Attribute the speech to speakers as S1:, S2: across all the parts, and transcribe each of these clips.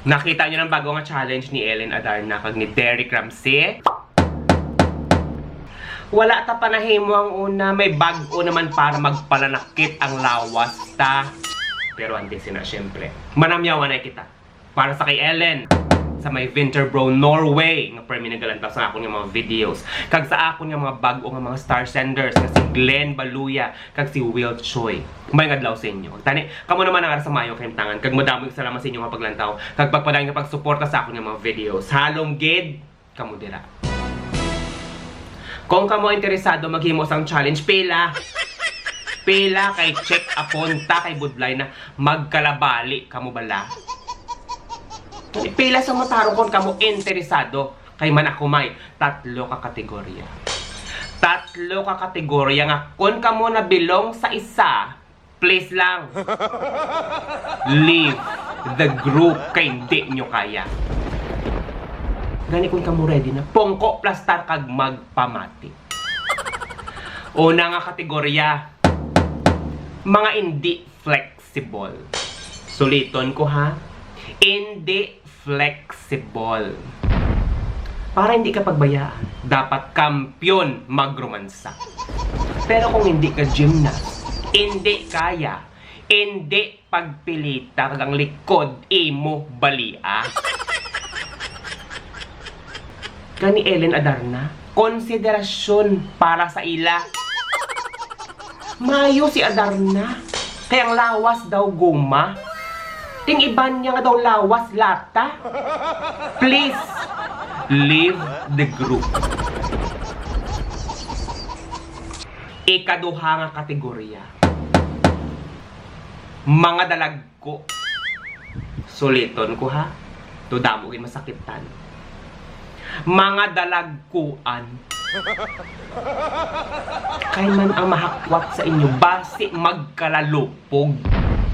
S1: Nakita nyo ng bago nga challenge ni Ellen Adarna kag ni Derek Ramsey? Wala ta panahimo ang una, may bago naman para magpalanakit ang lawas ta. Pero andi sina syempre. Manamyawan na kita. Para sa kay Ellen, sa may Winterbro, Norway, nga permi nagalantaw sa akong mga videos. Kag sa akong mga bago nga mga star senders, nga si Glenn Baluya, kag si Will Choi. May ngadlaw sa inyo. Tani, kamo naman ang sa mayo kayong tangan. Kag madaming salamat sa inyo nga paglantaw. Kag pagpadayon nga pagsuporta sa akong mga videos. Halong gid, kamo dira. Kung kamo interesado maghimo sang challenge, pila kay check aponta kay budlay na magkalabali kamo bala. Pila sa matarong kung kamo interesado kay manakumay 3 ka kategorya. 3 ka kategorya nga kung kamo na belong sa isa, please lang leave the group kay hindi nyo kaya. Gani kung kamo ready na pongko plastar kag magpamati. Una nga kategorya, mga hindi flexible. Suliton ko ha, hindi flexible. Para hindi ka pagbayaan, dapat kampyon magromansa. Pero kung hindi ka gymnast, hindi kaya, hindi pagpilita kag ang likod imo balia. Kani Ellen Adarna, konsiderasyon para sa ila. Mayo si Adarna, kaya ang lawas daw guma. Ting iban niya nga daw lawas lata. Please, leave the group. Ikaduha nga kategorya, mga dalagko. Suliton ko ha, tudamugin masakitan. Mga dalagkuan. Kay man ang mahakwat sa inyo, basi magkalalupog.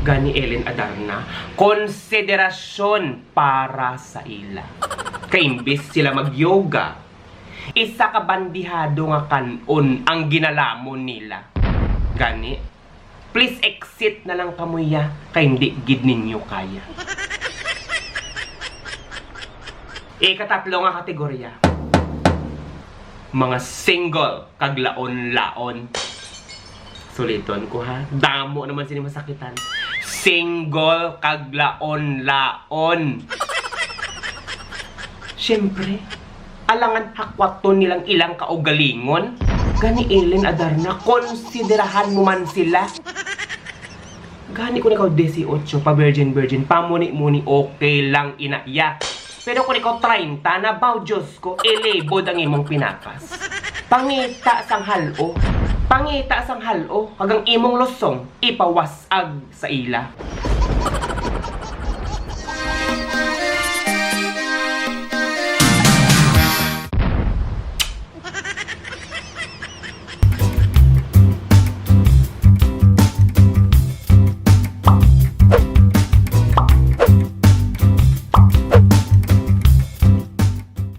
S1: Gani Ellen Adarna, konsiderasyon para sa ila. Kay imbis sila mag-yoga, isa ka bandihado nga kanon ang ginalamon nila. Gani, please exit na lang kamuya, kay hindi gid ninyo kaya. Ikatatlo nga kategorya, mga single kag laon-laon. Suliton ko ha, damo naman sini masakitan. Single kag laon-laon. Siyempre, alangan hakwaton nilang ilang kaugalingon. Gani Ellen Adarna, konsiderahan mo man sila. Gani ko na ikaw 18 pa virgin, pamuni-muni okay lang inaya. Pero kung ikaw 30 na baw, Diyos ko, ilibod ang imong pinakas. Pangita sang halo, hagang imong lusong, ipawasag sa ila.